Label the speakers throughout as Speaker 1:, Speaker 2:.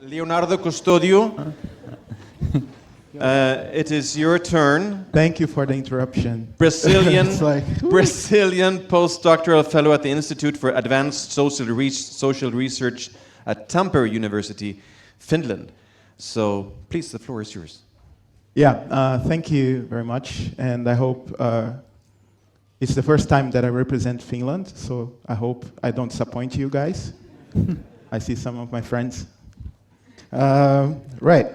Speaker 1: Leonardo Custódio, it is your turn.
Speaker 2: Thank you for the interruption.
Speaker 1: Brazilian,
Speaker 2: It's like,
Speaker 1: Brazilian postdoctoral fellow at the Institute for Advanced Social Research at Tampere University, Finland. So please, the floor is yours.
Speaker 2: Yeah, thank you very much. And I hope it's the first time that I represent Finland, so I hope I don't disappoint you guys. I see some of my friends. Right.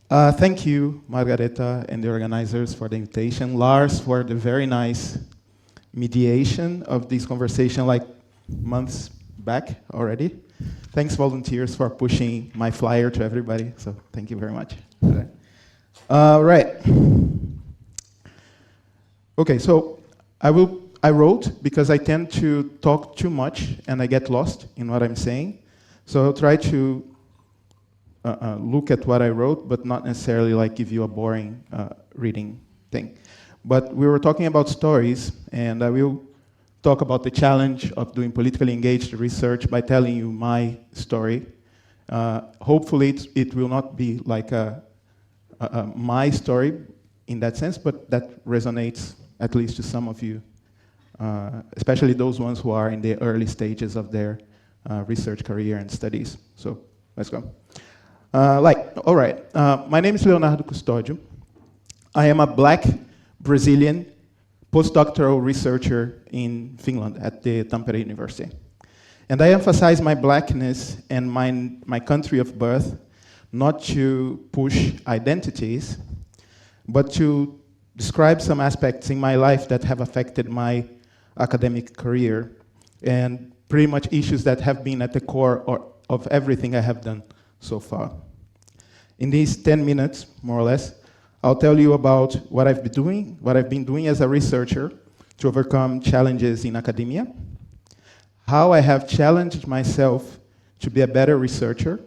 Speaker 2: Thank you, Margareta, and the organizers for the invitation. Lars, for the very nice mediation of this conversation like months back already. Thanks, volunteers, for pushing my flyer to everybody. So thank you very much. Right. Okay, so I wrote because I tend to talk too much and I get lost in what I'm saying. So I'll try to look at what I wrote, but not necessarily like give you a boring reading thing. But we were talking about stories, and I will talk about the challenge of doing politically engaged research by telling you my story. Hopefully it will not be like my story in that sense, but that resonates at least to some of you, especially those ones who are in the early stages of their research career and studies. So let's go. All right, my name is Leonardo Custódio. I am a Black Brazilian postdoctoral researcher in Finland at the Tampere University. And I emphasize my blackness and my country of birth, not to push identities, but to describe some aspects in my life that have affected my academic career, and pretty much issues that have been at the core of everything I have done so far. In these 10 minutes, more or less, I'll tell you about what I've been doing as a researcher to overcome challenges in academia, how I have challenged myself to be a better researcher,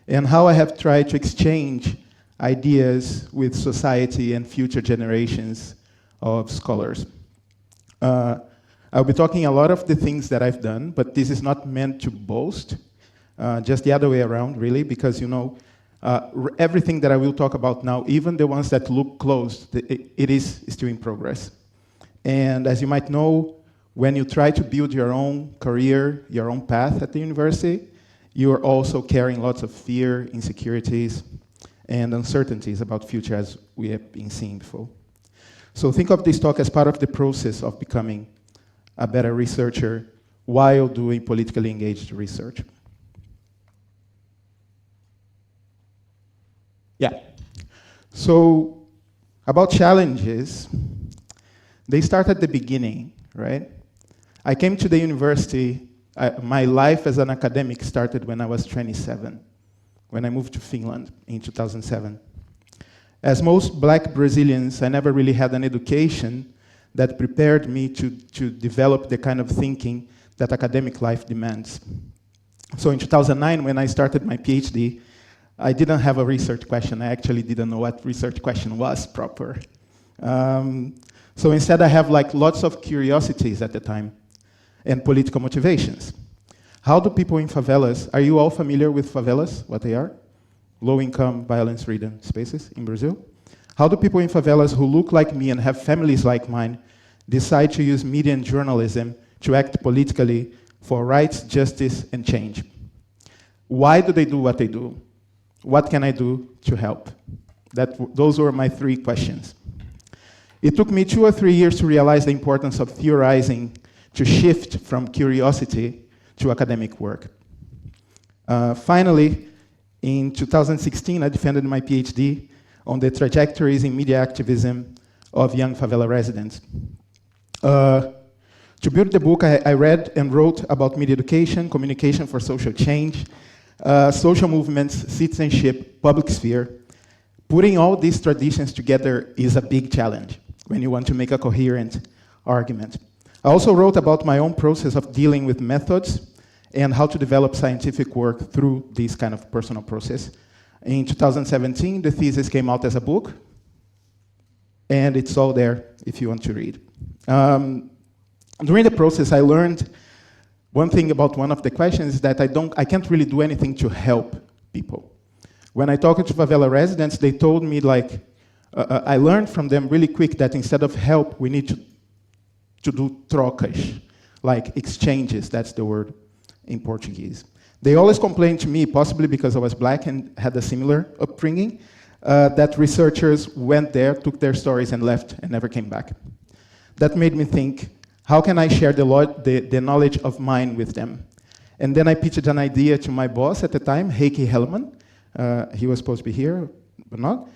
Speaker 2: and how I have tried to exchange ideas with society and future generations of scholars. I'll be talking a lot of the things that I've done, but this is not meant to boast, just the other way around, really, because everything that I will talk about now, even the ones that look closed, it is still in progress. And as you might know, when you try to build your own career, your own path at the university, you are also carrying lots of fear, insecurities, and uncertainties about future, as we have been seeing before. So think of this talk as part of the process of becoming a better researcher while doing politically engaged research. Yeah. So about challenges, they start at the beginning, right? I came to the university, my life as an academic started when I was 27, when I moved to Finland in 2007. As most Black Brazilians, I never really had an education that prepared me to develop the kind of thinking that academic life demands. So in 2009, when I started my PhD, I didn't have a research question. I actually didn't know what research question was proper. So instead, I have lots of curiosities at the time and political motivations. How do people in favelas, are you all familiar with favelas, what they are? Low-income, violence-ridden spaces in Brazil. How do people in favelas who look like me and have families like mine decide to use media and journalism to act politically for rights, justice, and change? Why do they do what they do? What can I do to help? Those were my 3 questions. It took me 2 or 3 years to realize the importance of theorizing to shift from curiosity to academic work. Finally, in 2016, I defended my PhD on the trajectories in media activism of young favela residents. To build the book, I read and wrote about media education, communication for social change, social movements, citizenship, public sphere. Putting all these traditions together is a big challenge when you want to make a coherent argument. I also wrote about my own process of dealing with methods and how to develop scientific work through this kind of personal process. In 2017, the thesis came out as a book, and it's all there if you want to read. During the process, I learned one thing about one of the questions is that I can't really do anything to help people. When I talked to favela residents, they told me like, I learned from them really quick that instead of help, we need to do trocas, like exchanges, that's the word in Portuguese. They always complained to me, possibly because I was black and had a similar upbringing, that researchers went there, took their stories and left and never came back. That made me think, how can I share the knowledge of mine with them? And then I pitched an idea to my boss at the time, Heikki Hellman. He was supposed to be here, but not.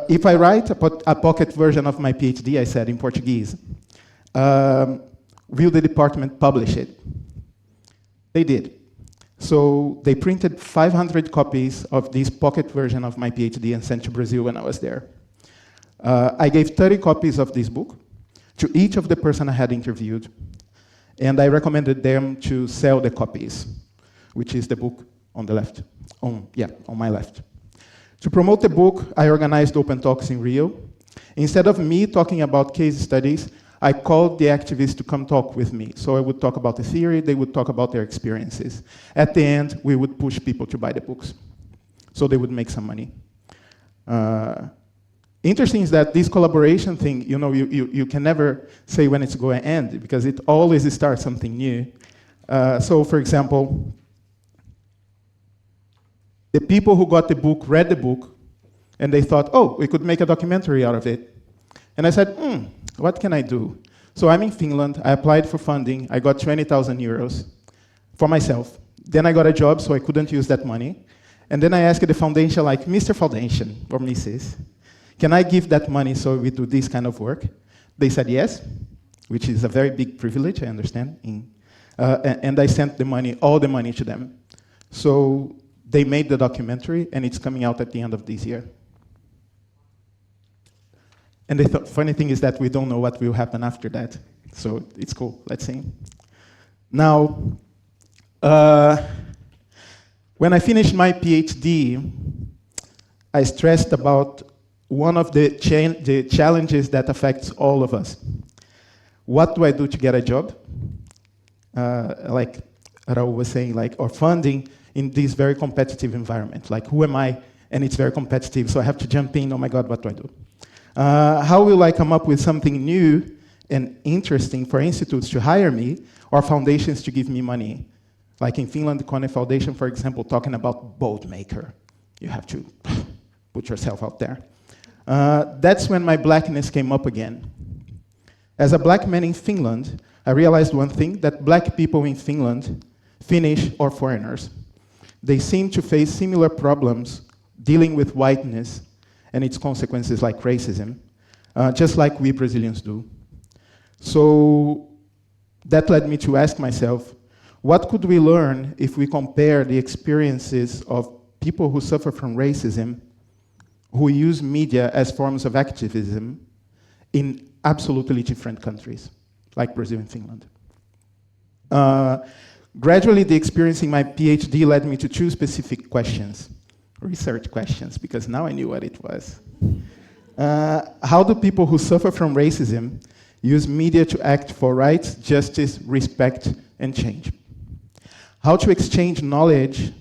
Speaker 2: If I write a pocket version of my PhD, I said in Portuguese, will the department publish it? They did. So they printed 500 copies of this pocket version of my PhD and sent to Brazil when I was there. I gave 30 copies of this book to each of the person I had interviewed, and I recommended them to sell the copies, which is the book on the left, on my left. To promote the book, I organized open talks in Rio. Instead of me talking about case studies, I called the activists to come talk with me. So I would talk about the theory, they would talk about their experiences. At the end, we would push people to buy the books, so they would make some money. Interesting is that this collaboration thing, you can never say when it's going to end, because it always starts something new. So for example, the people who got the book read the book, and they thought, oh, we could make a documentary out of it. And I said, what can I do? So I'm in Finland, I applied for funding, I got 20,000 euros for myself. Then I got a job, so I couldn't use that money. And then I asked the foundation, like, Mr. Foundation, or Mrs., can I give that money so we do this kind of work? They said yes, which is a very big privilege, I understand. And I sent the money, all the money to them. So they made the documentary, and it's coming out at the end of this year. And the funny thing is that we don't know what will happen after that. So it's cool, let's see. Now, when I finished my PhD, I stressed about one of the challenges that affects all of us. What do I do to get a job? Like Raul was saying, or funding in this very competitive environment. Like, who am I? And it's very competitive, so I have to jump in, oh my God, what do I do? How will I come up with something new and interesting for institutes to hire me or foundations to give me money? Like in Finland, the Kone Foundation, for example, talking about boat maker. You have to put yourself out there. That's when my blackness came up again. As a black man in Finland, I realized one thing, that black people in Finland, Finnish or foreigners, they seem to face similar problems dealing with whiteness and its consequences like racism, just like we Brazilians do. So that led me to ask myself, what could we learn if we compare the experiences of people who suffer from racism, who use media as forms of activism in absolutely different countries, like Brazil and Finland? Gradually, the experience in my PhD led me to two specific questions, research questions, because now I knew what it was. How do people who suffer from racism use media to act for rights, justice, respect, and change? How to exchange knowledge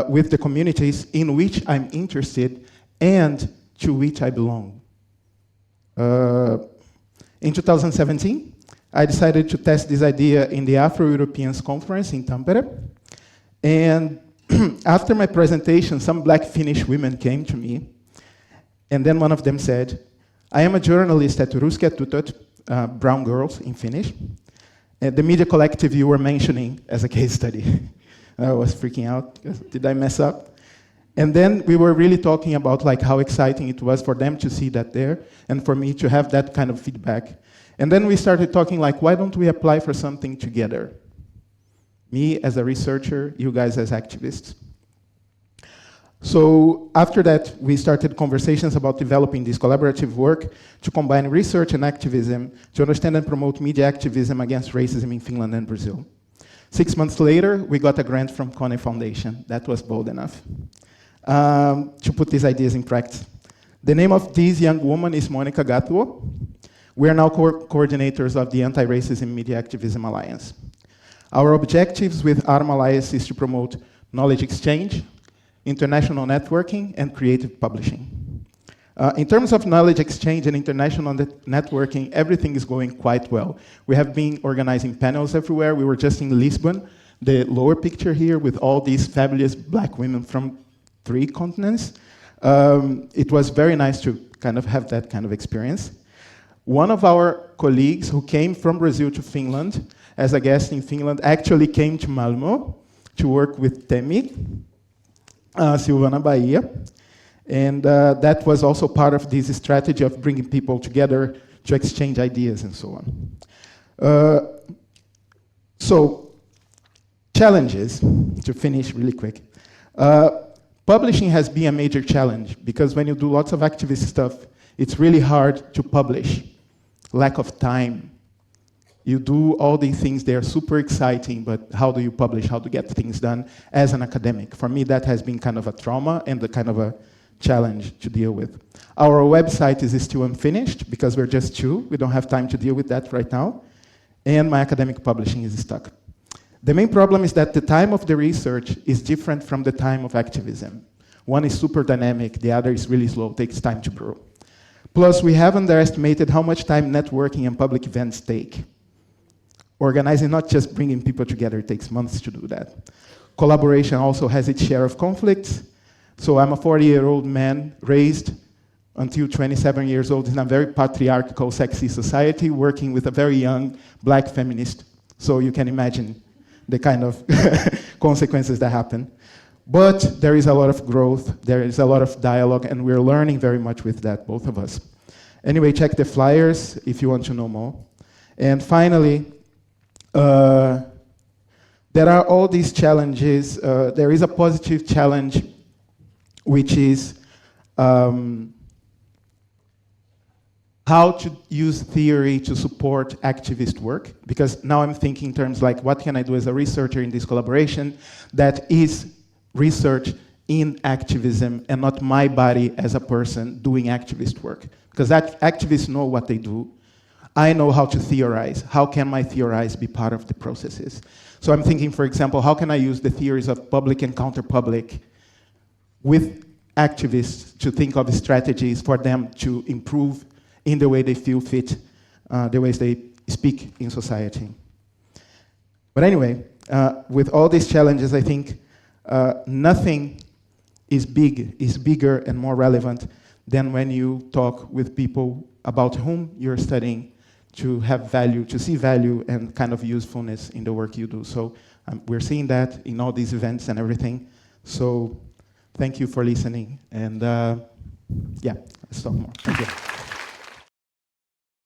Speaker 2: with the communities in which I'm interested and to which I belong. In 2017, I decided to test this idea in the Afro-Europeans Conference in Tampere. And after my presentation, some black Finnish women came to me, and then one of them said, I am a journalist at Rusket Tutot, Brown Girls in Finnish, the media collective you were mentioning as a case study. I was freaking out, did I mess up? And then we were really talking about how exciting it was for them to see that there, and for me to have that kind of feedback. And then we started talking why don't we apply for something together? Me as a researcher, you guys as activists. So after that, we started conversations about developing this collaborative work to combine research and activism to understand and promote media activism against racism in Finland and Brazil. 6 months later, we got a grant from Kone Foundation. That was bold enough to put these ideas in practice. The name of this young woman is Monica Gatuo. We are now coordinators of the Anti-Racism Media Activism Alliance. Our objectives with ARMA Alliance is to promote knowledge exchange, international networking, and creative publishing. In terms of knowledge exchange and international networking, everything is going quite well. We have been organizing panels everywhere. We were just in Lisbon, the lower picture here, with all these fabulous black women from 3 continents. It was very nice to kind of have that kind of experience. One of our colleagues who came from Brazil to Finland as a guest in Finland actually came to Malmö to work with Temi, Silvana Bahia. And that was also part of this strategy of bringing people together to exchange ideas and so on. So, challenges, to finish really quick. Publishing has been a major challenge because when you do lots of activist stuff, it's really hard to publish. Lack of time. You do all these things, they are super exciting, but how do you publish, how to get things done as an academic? For me, that has been kind of a trauma and a kind of a challenge to deal with. Our website is still unfinished because we're just 2. We don't have time to deal with that right now. And my academic publishing is stuck. The main problem is that the time of the research is different from the time of activism. One is super dynamic, the other is really slow, takes time to grow. Plus, we have underestimated how much time networking and public events take. Organizing, not just bringing people together, it takes months to do that. Collaboration also has its share of conflicts. So I'm a 40-year-old man raised until 27 years old in a very patriarchal, sexy society, working with a very young black feminist. So you can imagine the kind of consequences that happen. But there is a lot of growth, there is a lot of dialogue, and we're learning very much with that, both of us. Anyway, check the flyers if you want to know more. And finally, there are all these challenges. There is a positive challenge, which is how to use theory to support activist work. Because now I'm thinking in terms like, what can I do as a researcher in this collaboration that is research in activism and not my body as a person doing activist work. Because activists know what they do. I know how to theorize. How can my theorize be part of the processes? So I'm thinking, for example, how can I use the theories of public and counter-public with activists to think of strategies for them to improve in the way they feel fit, the ways they speak in society. But anyway, with all these challenges, I think nothing is bigger and more relevant than when you talk with people about whom you're studying to have value, to see value and kind of usefulness in the work you do. So we're seeing that in all these events and everything. So thank you for listening. And yeah, let's talk more. Thank you.